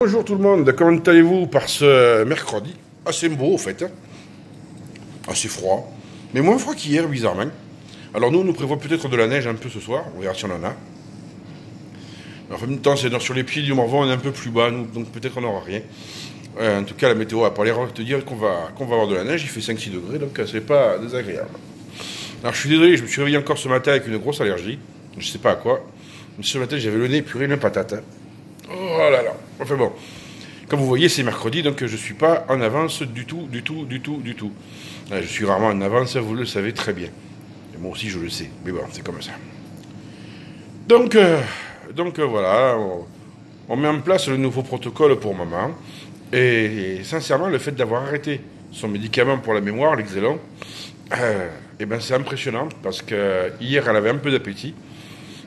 Bonjour tout le monde, comment allez-vous par ce mercredi? Assez beau au fait, hein. Assez froid, mais moins froid qu'hier bizarrement. Alors nous, on nous prévoit peut-être de la neige un peu ce soir, on verra si on en a. En même temps, c'est sur les pieds du Morvan, on est un peu plus bas, nous, donc peut-être on n'aura rien. En tout cas, la météo a pas l'air de te dire qu'on va avoir de la neige, il fait 5-6 degrés, donc c'est pas désagréable. Alors je suis désolé, je me suis réveillé encore ce matin avec une grosse allergie, je sais pas à quoi. Mais ce matin, j'avais le nez puré d'une patate, hein. Oh là là, enfin bon. Comme vous voyez, c'est mercredi, donc je ne suis pas en avance du tout. Je suis rarement en avance, vous le savez très bien. Et moi aussi, je le sais. Mais bon, c'est comme ça. Donc voilà, on met en place le nouveau protocole pour maman. Et sincèrement, le fait d'avoir arrêté son médicament pour la mémoire, l'Exelon, ben c'est impressionnant parce que hier, elle avait un peu d'appétit.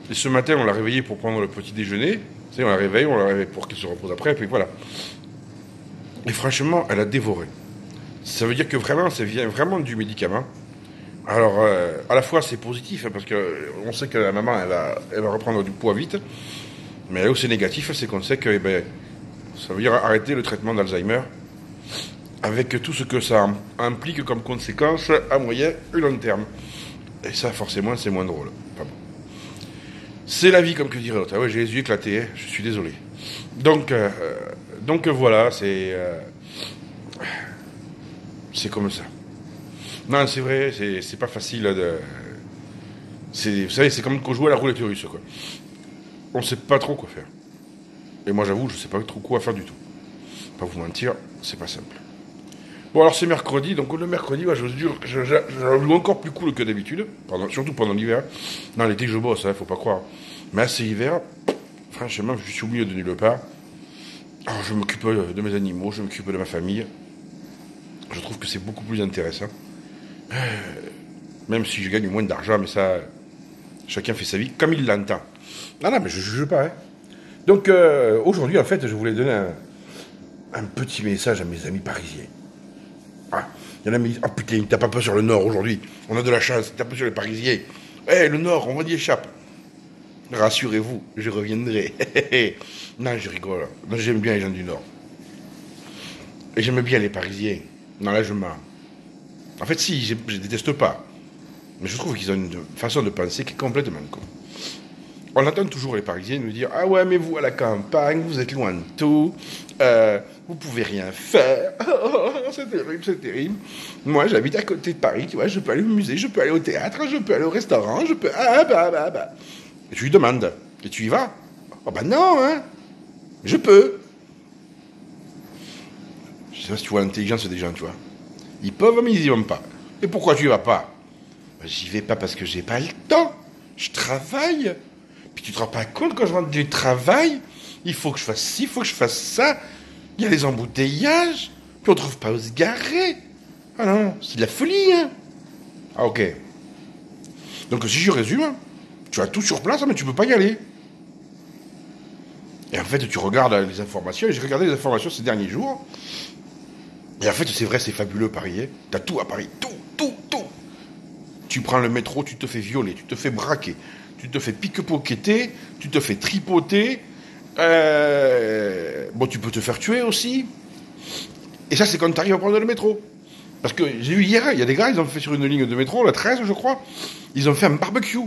Et ce matin, on l'a réveillée pour prendre le petit déjeuner. Tu sais, on la réveille pour qu'elle se repose après, et puis voilà. Et franchement, elle a dévoré. Ça veut dire que vraiment, ça vient vraiment du médicament. Alors, à la fois, c'est positif, hein, parce qu'on sait que la maman, elle va reprendre du poids vite. Mais là où c'est négatif, c'est qu'on sait que ça veut dire arrêter le traitement d'Alzheimer, avec tout ce que ça implique comme conséquence à moyen et long terme. Et ça, forcément, c'est moins drôle. Enfin bon. C'est la vie, comme que dirait l'autre. Ah ouais, j'ai les yeux éclatés, hein, je suis désolé. Donc voilà, c'est comme ça. Non, c'est vrai, c'est pas facile de. Vous savez, c'est comme quand on joue à la roulette russe, quoi. On sait pas trop quoi faire. Et moi, j'avoue, je sais pas trop quoi faire du tout. Pas vous mentir, c'est pas simple. Bon, alors c'est mercredi, donc le mercredi, je vous jure, je joue encore plus cool que d'habitude, surtout pendant l'hiver. Non, l'été, je bosse, faut pas croire. Mais c'est l'hiver, franchement, je suis au milieu de nulle part. Alors, je m'occupe de mes animaux, je m'occupe de ma famille. Je trouve que c'est beaucoup plus intéressant. Même si je gagne moins d'argent, mais ça, chacun fait sa vie comme il l'entend. Non, mais je ne juge pas, hein. Donc, aujourd'hui, en fait, je voulais donner un petit message à mes amis parisiens. Ah, il y en a qui disent, oh putain, il tape un peu sur le Nord aujourd'hui. On a de la chance, il tape sur les Parisiens. Le Nord, on y échappe. Rassurez-vous, je reviendrai. Non, je rigole. Non, j'aime bien les gens du Nord. Et j'aime bien les Parisiens. Non, là, je mens. En fait, si, je déteste pas. Mais je trouve qu'ils ont une façon de penser qui est complètement con. On entend toujours les Parisiens nous dire, ah ouais, mais vous, à la campagne, vous êtes loin de tout. Vous pouvez rien faire. C'est terrible, c'est terrible. Moi, j'habite à côté de Paris, tu vois, je peux aller au musée, je peux aller au théâtre, je peux aller au restaurant, je peux... Et tu lui demandes, et tu y vas? Oh ben non, hein. Je peux. Je sais pas si tu vois l'intelligence des gens, tu vois. Ils peuvent, mais ils y vont pas. Et pourquoi tu y vas pas? Ben, j'y vais pas parce que j'ai pas le temps. Je travaille. Puis tu te rends pas compte, quand je rentre du travail, il faut que je fasse ci, il faut que je fasse ça. Il y a les embouteillages. Puis on trouve pas où se garer. Ah non, c'est de la folie, hein. Ah ok. Donc si je résume, tu as tout sur place, mais tu peux pas y aller. Et en fait, tu regardes les informations, et j'ai regardé les informations ces derniers jours. Et en fait, c'est vrai, c'est fabuleux, Paris. Hein. T'as tout à Paris. Tout. Tu prends le métro, tu te fais violer, tu te fais braquer, tu te fais pickpocketer, tu te fais tripoter. Bon, tu peux te faire tuer aussi. Et ça, c'est quand tu arrives à prendre le métro. Parce que j'ai vu hier, il y a des gars, ils ont fait sur une ligne de métro, la 13, je crois, ils ont fait un barbecue.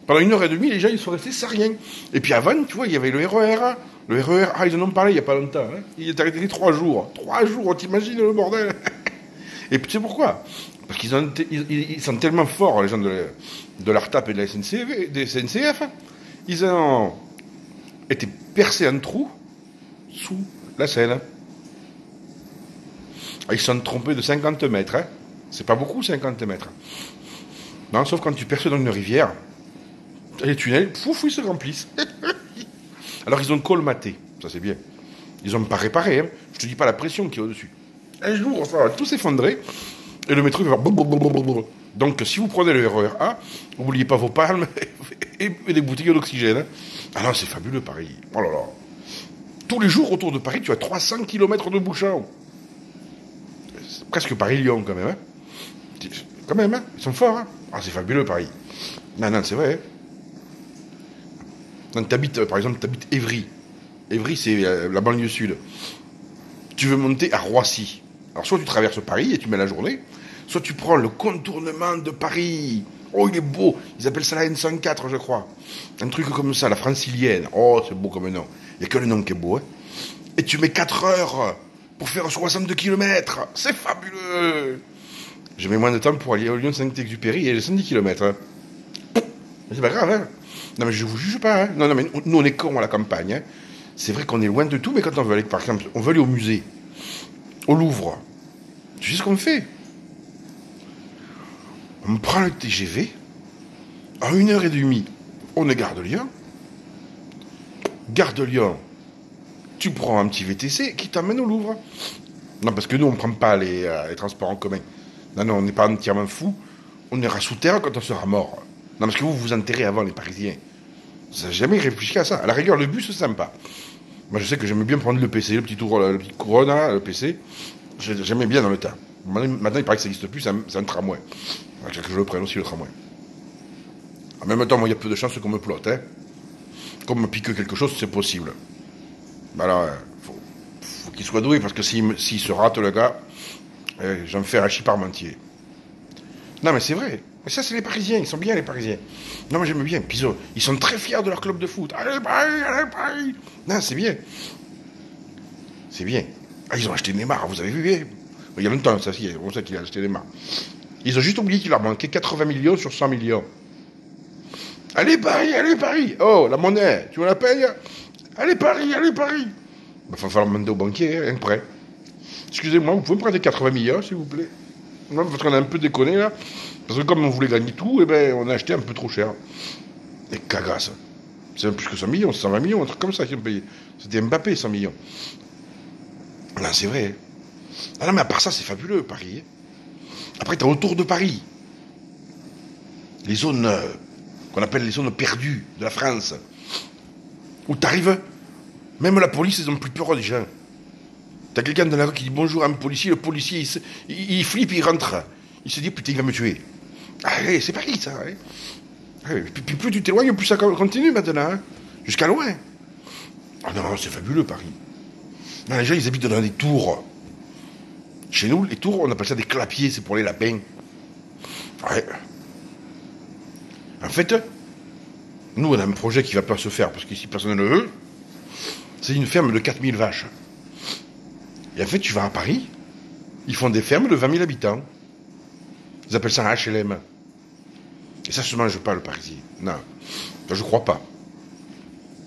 Pendant 1h30, les gens, ils sont restés sans rien. Et puis avant, tu vois, il y avait le RER. Le RER, ils en ont parlé il n'y a pas longtemps. Hein. Il est arrêté 3 jours. 3 jours, t'imagines le bordel. Et tu sais pourquoi? Parce qu'ils sont tellement forts, les gens de l'ARTAP et de la SNCF. Ils ont été percés un trou sous la Seine. Ils se sont trompés de 50 mètres. Hein. C'est pas beaucoup, 50 mètres. Non, sauf quand tu perces dans une rivière. Les tunnels, ils se remplissent. Alors ils ont colmaté, ça c'est bien. Ils n'ont pas réparé, hein. Je te dis pas la pression qui est au-dessus. Un jour, ça va tout s'effondrer, et le métro va faire... Donc si vous prenez le RER A, n'oubliez pas vos palmes et des bouteilles d'oxygène. Hein. Ah non, c'est fabuleux Paris. Oh là là. Tous les jours autour de Paris, tu as 300 km de bouchons. C'est presque Paris-Lyon quand même. Hein. Quand même, hein. Ils sont forts. Hein. Ah, c'est fabuleux Paris. Non, c'est vrai. Hein. Par exemple, t'habites Évry. Évry, c'est la banlieue sud. Tu veux monter à Roissy. Alors, soit tu traverses Paris et tu mets la journée, soit tu prends le contournement de Paris. Oh, il est beau. Ils appellent ça la N104, je crois. Un truc comme ça, la francilienne. Oh, c'est beau comme nom. Il n'y a que le nom qui est beau. Hein. Et tu mets 4 heures pour faire 62 km. C'est fabuleux. Je mets moins de temps pour aller au Lyon-Saint-Exupéry et les 110 km. Hein. Mais c'est pas grave. Hein. Non, mais je vous juge pas. Hein. Non, mais nous, on est cons à la campagne. Hein. C'est vrai qu'on est loin de tout, mais quand on veut aller, par exemple, on veut aller au musée, au Louvre. Tu sais ce qu'on fait? On prend le TGV, en 1h30, on est gare de Lyon. Gare de Lyon, tu prends un petit VTC qui t'emmène au Louvre. Non, parce que nous, on ne prend pas les transports en commun. Non, on n'est pas entièrement fou. On ira sous terre quand on sera mort. Non, parce que vous vous enterrez avant, les Parisiens. Vous n'avez jamais réfléchi à ça. À la rigueur, le bus, c'est sympa. Moi, je sais que j'aimais bien prendre le PC, le petit tour, le petit couronne, là, le PC. J'aimais bien dans le temps. Maintenant, il paraît que ça n'existe plus, c'est un tramway. Que je le prenne aussi, le tramway. En même temps, moi, il y a peu de chances qu'on me plotte. Hein. Qu'on me pique quelque chose, c'est possible. Alors, faut qu'il soit doué, parce que s'il se rate, le gars, j'en fais un Parmentier. Non, mais c'est vrai. Mais ça, c'est les Parisiens. Ils sont bien, les Parisiens. Non, mais j'aime bien. Puis ils sont très fiers de leur club de foot. Allez, Paris, allez, Paris. Non, c'est bien. C'est bien. Ah, ils ont acheté Neymar, vous avez vu, hein. Il y a longtemps, ça, on sait qu'il a acheté Neymar. Ils ont juste oublié qu'il leur manquait 80 millions sur 100 millions. Allez, Paris, allez, Paris. Oh, la monnaie, tu veux la paye? Allez, Paris, allez, Paris. Il va falloir demander au banquier, hein, un prêt. Excusez-moi, vous pouvez me prêter 80 millions, s'il vous plaît? Non, parce qu'on a un peu déconné, là. Parce que comme on voulait gagner tout, eh ben, on a acheté un peu trop cher. Et cagasse. C'est même plus que 100 millions, 120 millions, un truc comme ça qu'ils ont payé. C'était Mbappé, 100 millions. Non, c'est vrai. Ah non, mais à part ça, c'est fabuleux, Paris. Après, t'as autour de Paris les zones qu'on appelle les zones perdues de la France. Où t'arrives, même la police, ils ont plus peur des gens. T'as quelqu'un dans la rue qui dit bonjour à un policier, le policier, il flippe, il rentre. Il se dit, putain, il va me tuer. Allez, c'est Paris, ça. Hein. Allez, puis plus tu t'éloignes, plus ça continue maintenant. Hein. Jusqu'à loin. Ah non, c'est fabuleux, Paris. Non, les gens, ils habitent dans des tours. Chez nous, les tours, on appelle ça des clapiers, c'est pour les lapins. Ouais. En fait, nous, on a un projet qui ne va pas se faire, parce qu'ici, personne ne le veut. C'est une ferme de 4000 vaches. Et en fait, tu vas à Paris, ils font des fermes de 20 000 habitants. Ils appellent ça un HLM. Et ça se mange pas, le Parisien. Non, je crois pas.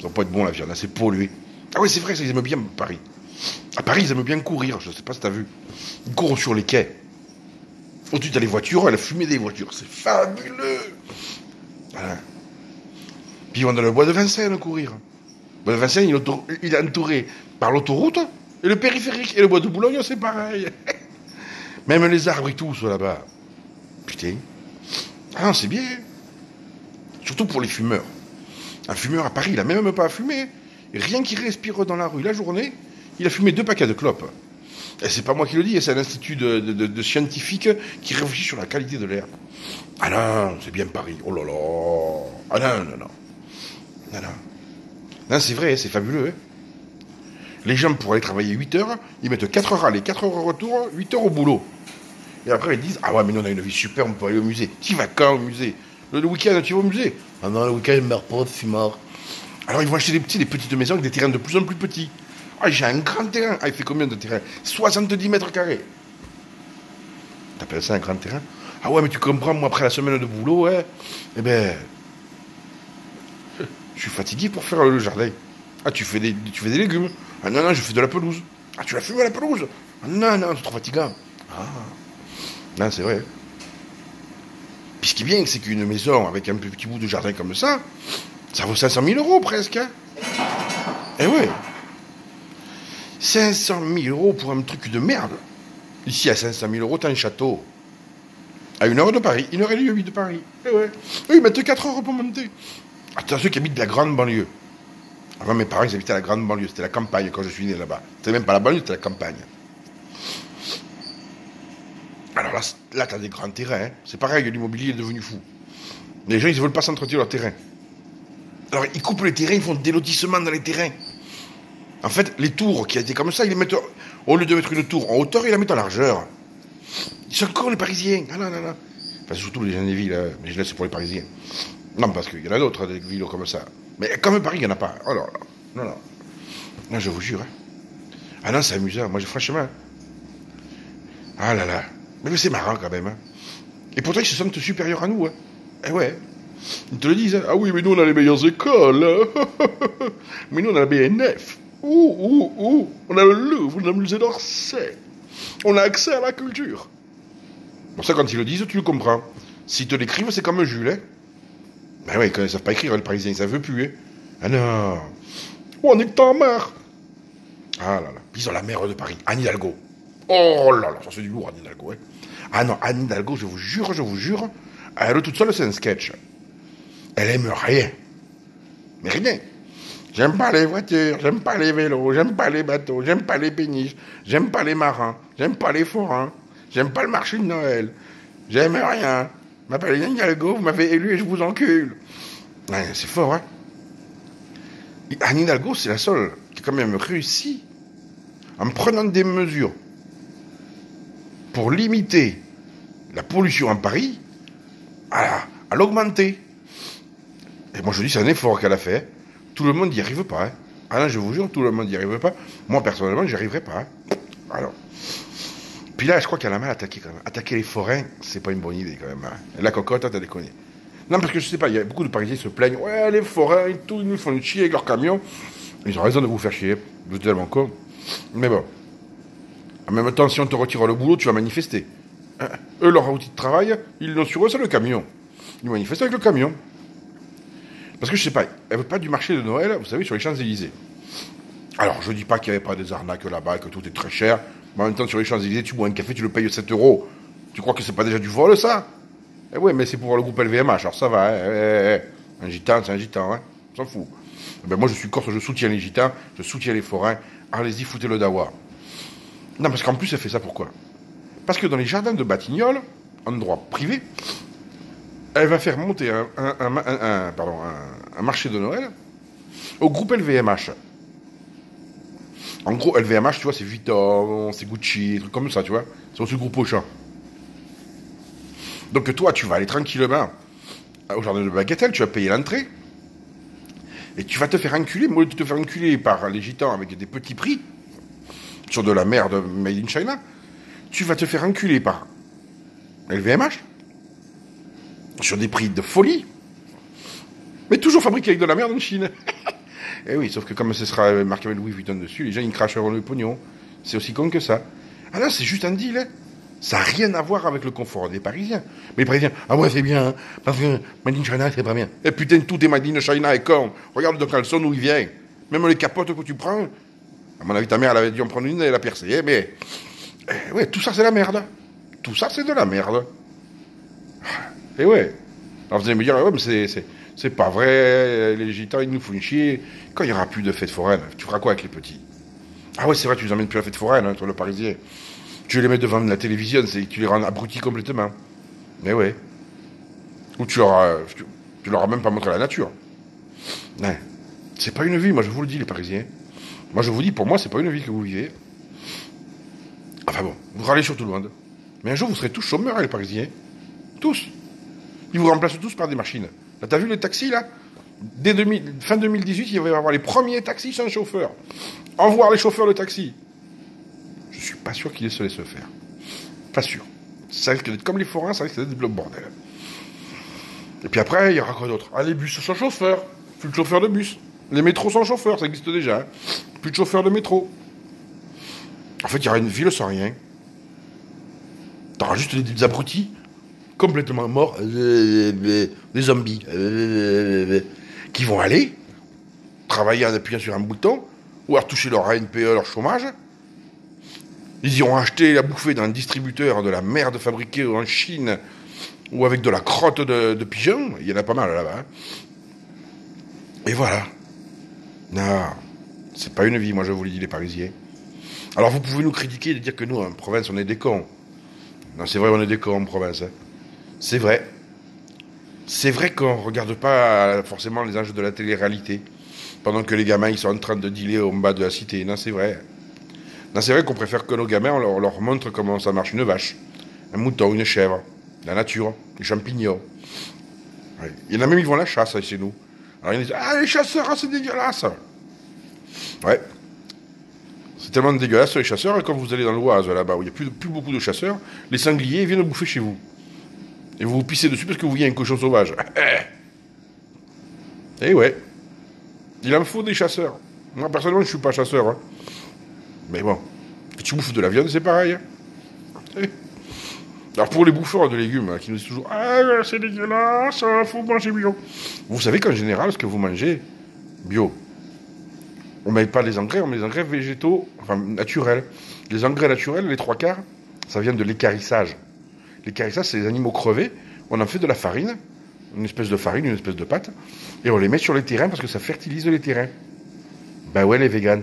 Ça va pas être bon, la viande, c'est pollué. Ah oui, c'est vrai, ça, ils aiment bien Paris. À Paris, ils aiment bien courir, je sais pas si t'as vu. Ils courent sur les quais. Au-dessus, t'as les voitures, la fumée des voitures. C'est fabuleux. Voilà. Puis ils vont dans le bois de Vincennes courir. Le bois de Vincennes, il est entouré par l'autoroute et le périphérique. Et le bois de Boulogne, c'est pareil. Même les arbres et tout sont là-bas. Putain. Ah non, c'est bien. Surtout pour les fumeurs. Un fumeur à Paris, il a même pas à fumer. Et rien qu'il respire dans la rue la journée, il a fumé 2 paquets de clopes. Et c'est pas moi qui le dis, c'est un institut de scientifiques qui réfléchit sur la qualité de l'air. Ah non, c'est bien Paris. Oh là là. Ah non, non, non. Non, non. Non, c'est vrai, c'est fabuleux. Hein. Les gens, pour aller travailler 8 heures, ils mettent 4 heures aller, 4 heures au retour, 8 heures au boulot. Et après, ils disent, ah ouais, mais nous, on a une vie super, on peut aller au musée. Tu vas quand au musée? Le week-end, tu vas au musée? Ah non, le week-end, je me repose, je suis mort. Alors, ils vont acheter des petites maisons avec des terrains de plus en plus petits. Ah, j'ai un grand terrain. Ah, il fait combien de terrain? 70 mètres carrés. T'appelles ça un grand terrain? Ah ouais, mais tu comprends, moi, après la semaine de boulot, hein, eh ben, je suis fatigué pour faire le jardin. Ah, tu fais des légumes. Ah non, non, je fais de la pelouse. Ah, tu la fumes à la pelouse? Ah non, non, c'est trop fatigant. Ah, non, c'est vrai. Puis ce qui est bien, c'est qu'une maison avec un petit bout de jardin comme ça vaut 500 000 euros presque. Hein. Eh ouais. 500 000 euros pour un truc de merde. Ici, à 500 000 euros, t'as un château. À 1 heure de Paris, 1h30 de Paris. Eh ouais. Eux, ils mettent 4 heures pour monter. Ah, t'as ceux qui habitent la grande banlieue. Avant, mes parents, ils habitaient la grande banlieue. C'était la campagne quand je suis né là-bas. C'était même pas la banlieue, c'était la campagne. Alors là t'as des grands terrains. Hein. C'est pareil, l'immobilier est devenu fou. Les gens, ils ne veulent pas s'entretenir leur terrain. Alors, ils coupent les terrains, ils font des lotissements dans les terrains. En fait, les tours qui étaient comme ça, ils les mettent, au lieu de mettre une tour en hauteur, ils la mettent en largeur. Ils sont encore les Parisiens. Ah non, non, non. Enfin, surtout les gens des villes, mais je laisse pour les Parisiens. Non, parce qu'il y en a d'autres, des villes comme ça. Mais comme Paris, il n'y en a pas. Oh là là. Non, non. Non, je vous jure. Ah non, c'est amusant. Moi, franchement. Ah là là. Mais c'est marrant quand même. Et pourtant, ils se sentent supérieurs à nous. Eh ouais. Ils te le disent. Ah oui, mais nous, on a les meilleures écoles. Mais nous, on a la BNF. On a le Louvre, on a le musée d'Orsay. On a accès à la culture. Bon, ça, quand ils le disent, tu le comprends. S'ils te l'écrivent, c'est comme Jules. Ben oui, quand ils savent pas écrire, les Parisiens, ils savent plus. Ah non. Oh, on est que t'en marre. Ah là là. Puis ils ont la maire de Paris, Anne Hidalgo. Oh là là, ça c'est du lourd, Anne Hidalgo. Ah non, Anne Hidalgo, je vous jure, elle toute seule, c'est un sketch. Elle aime rien. Mais rien. J'aime pas les voitures, j'aime pas les vélos, j'aime pas les bateaux, j'aime pas les péniches, j'aime pas les marins, j'aime pas les forains, j'aime pas le marché de Noël. J'aime rien. Je m'appelle Anne Hidalgo, vous m'avez élu et je vous encule. Ouais, c'est fort, hein. Et Anne Hidalgo, c'est la seule qui a quand même réussi en prenant des mesures pour limiter la pollution en Paris, à l'augmenter. Et moi je dis c'est un effort qu'elle a fait. Tout le monde n'y arrive pas. Hein. Ah non, je vous jure, tout le monde n'y arrive pas. Moi personnellement, j'y arriverai pas. Hein. Alors. Puis là, je crois qu'elle a mal attaqué quand même. Attaquer les forains, c'est pas une bonne idée quand même. Hein. La cocotte, t'as déconné. Non, parce que je sais pas, il y a beaucoup de Parisiens qui se plaignent. Ouais, les forains et tout, ils nous font chier avec leurs camions. Ils ont raison de vous faire chier. Vous êtes tellement con. Mais bon. En même temps, si on te retire le boulot, tu vas manifester. Eux, leur outil de travail, ils l'ont sur eux, c'est le camion. Ils manifestent avec le camion. Parce que je sais pas, elle veut pas du marché de Noël, vous savez, sur les Champs-Élysées. Alors, je dis pas qu'il n'y avait pas des arnaques là-bas, que tout est très cher. Mais en même temps, sur les Champs-Élysées, tu bois un café, tu le payes 7 euros. Tu crois que c'est pas déjà du vol, ça? Eh ouais, mais c'est pour le groupe LVMH, alors ça va, hein. Un gitan, c'est un gitan, hein. On s'en fout. Eh ben, moi, je suis corse, je soutiens les gitans, je soutiens les forains. Allez-y, foutez-le d'avoir. Non, parce qu'en plus, elle fait ça pourquoi? Parce que dans les jardins de Batignolles, en droit privé, elle va faire monter un marché de Noël au groupe LVMH. En gros, LVMH, tu vois, c'est Vuitton, c'est Gucci, des trucs comme ça, tu vois. C'est aussi le groupe Auchan. Donc toi, tu vas aller tranquillement au jardin de Bagatelle, tu vas payer l'entrée, et tu vas te faire enculer, moi, tu te faire enculer par les gitans avec des petits prix, sur de la merde made in China, tu vas te faire enculer par LVMH, sur des prix de folie, mais toujours fabriqué avec de la merde en Chine. Et oui, sauf que comme ce sera marqué avec Louis Vuitton dessus, les gens ils cracheront le pognon. C'est aussi con que ça. Ah non, c'est juste un deal, hein. Ça n'a rien à voir avec le confort des Parisiens. Mais les Parisiens, ah ouais, c'est bien, hein, parce que Made in China, c'est pas bien. Et putain, tout est Made in China et con. Regarde le caleçon où il vient. Même les capotes que tu prends. À mon avis, ta mère, elle avait dû en prendre une et elle a percé. Mais, ouais, tout ça, c'est la merde. Tout ça, c'est de la merde. Et ouais. Alors vous allez me dire, ouais, mais c'est pas vrai, les gitans, ils nous font chier. Quand il n'y aura plus de fête foraine, tu feras quoi avec les petits? Ah ouais, c'est vrai, tu les emmènes plus à la fête foraine, hein, toi, le Parisien. Tu les mets devant la télévision, tu les rends abrutis complètement. Mais ouais. Ou tu leur as même pas montré la nature. Ouais. C'est pas une vie, moi je vous le dis, les Parisiens. Moi je vous dis, pour moi, c'est pas une vie que vous vivez. Enfin bon, vous râlez sur tout le monde. Mais un jour, vous serez tous chômeurs, hein, les Parisiens. Tous. Ils vous remplacent tous par des machines. Là, t'as vu les taxis, là? Dès fin 2018, il va y avoir les premiers taxis sans chauffeur. Au revoir les chauffeurs de taxi. Je suis pas sûr qu'ils se laissent faire. Pas sûr. Ça risque d'être comme les forains, ça risque d'être le bordel. Et puis après, il y aura quoi d'autre? Ah, les bus sans chauffeur. Plus de chauffeurs de bus. Les métros sans chauffeur, ça existe déjà. Hein. Plus de chauffeurs de métro. En fait, il y aura une ville sans rien. T'auras juste des abrutis, complètement morts, des zombies, qui vont aller travailler en appuyant sur un bouton, ou alors toucher leur ANPE, leur chômage. Ils iront acheter la bouffée d'un distributeur de la merde fabriquée en Chine ou avec de la crotte de pigeon. Il y en a pas mal là-bas. Hein. Et voilà. Non, c'est pas une vie, moi je vous le dis, les Parisiens. Alors vous pouvez nous critiquer et dire que nous, en province, on est des cons. Non, c'est vrai, on est des cons en province. Hein. C'est vrai. C'est vrai qu'on ne regarde pas forcément les enjeux de la télé-réalité. Pendant que les gamins, ils sont en train de dealer au bas de la cité. Non, c'est vrai. Non, c'est vrai qu'on préfère que nos gamins, on leur montre comment ça marche une vache, un mouton, une chèvre, la nature, les champignons. Ouais. Il y en a même, ils vont à la chasse chez nous. Alors ils disent, ah, les chasseurs, ah, c'est dégueulasse. Ouais. C'est tellement dégueulasse, les chasseurs, et quand vous allez dans l'Oise, là-bas, où il n'y a plus beaucoup de chasseurs, les sangliers viennent bouffer chez vous. Et vous vous pissez dessus parce que vous voyez un cochon sauvage. Eh ouais. Il en faut des chasseurs. Moi, personnellement, je ne suis pas chasseur. Hein. Mais bon. Et tu bouffes de la viande, c'est pareil. Hein. Alors, pour les bouffeurs de légumes, hein, qui nous disent toujours, ah, c'est dégueulasse, faut manger bio. Vous savez qu'en général, ce que vous mangez, bio, on ne met pas les engrais, on met les engrais végétaux, enfin naturels. Les engrais naturels, les trois quarts, ça vient de l'équarrissage. L'équarrissage, c'est les animaux crevés. On en fait de la farine, une espèce de farine, une espèce de pâte, et on les met sur les terrains parce que ça fertilise les terrains. Ben ouais, les véganes,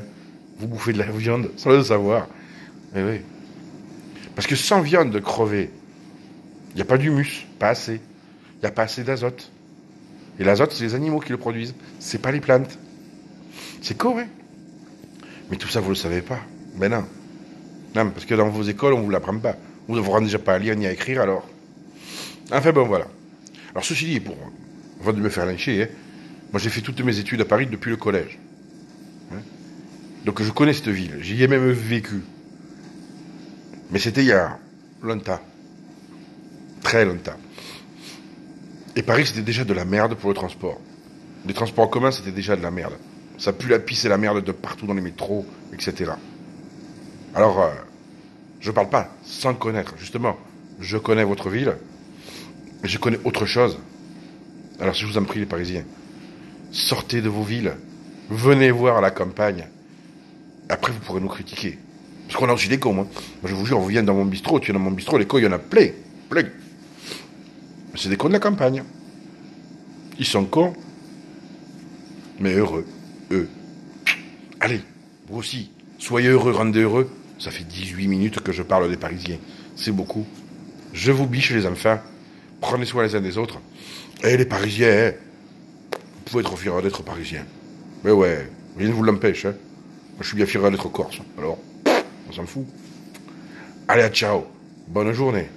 vous bouffez de la viande sans le savoir. Eh oui. Parce que sans viande crevée, il n'y a pas d'humus, pas assez. Il n'y a pas assez d'azote. Et l'azote, c'est les animaux qui le produisent. C'est pas les plantes. C'est con, hein. Mais tout ça, vous ne le savez pas. Ben non. Non, parce que dans vos écoles, on ne vous l'apprend pas. Vous ne vous rendez déjà pas à lire ni à écrire, alors. Enfin, bon, voilà. Alors, ceci dit, avant de me faire lyncher, hein, moi, j'ai fait toutes mes études à Paris depuis le collège. Hein. Donc, je connais cette ville. J'y ai même vécu. Mais c'était il y a longtemps. Très longtemps. Et Paris, c'était déjà de la merde pour le transport. Les transports en commun, c'était déjà de la merde. Ça pue la pisse et la merde de partout dans les métros, etc. Alors, je parle pas sans connaître. Justement, je connais votre ville. Et je connais autre chose. Alors, si je vous en prie, les Parisiens, sortez de vos villes. Venez voir la campagne. Après, vous pourrez nous critiquer. Parce qu'on a aussi des cons, hein. Moi, je vous jure, vous venez dans mon bistrot, tu viens dans mon bistrot, les cons, il y en a plein. Plein. C'est des cons de la campagne. Ils sont cons, mais heureux. Eux. Allez, vous aussi, soyez heureux, rendez heureux. Ça fait 18 minutes que je parle des Parisiens. C'est beaucoup. Je vous biche, les enfants. Prenez soin les uns des autres. Et les Parisiens, hein, vous pouvez être fiers d'être Parisiens. Mais ouais, rien ne vous l'empêche. Hein. Moi, je suis bien fier d'être Corse. Alors, on s'en fout. Allez, ciao. Bonne journée.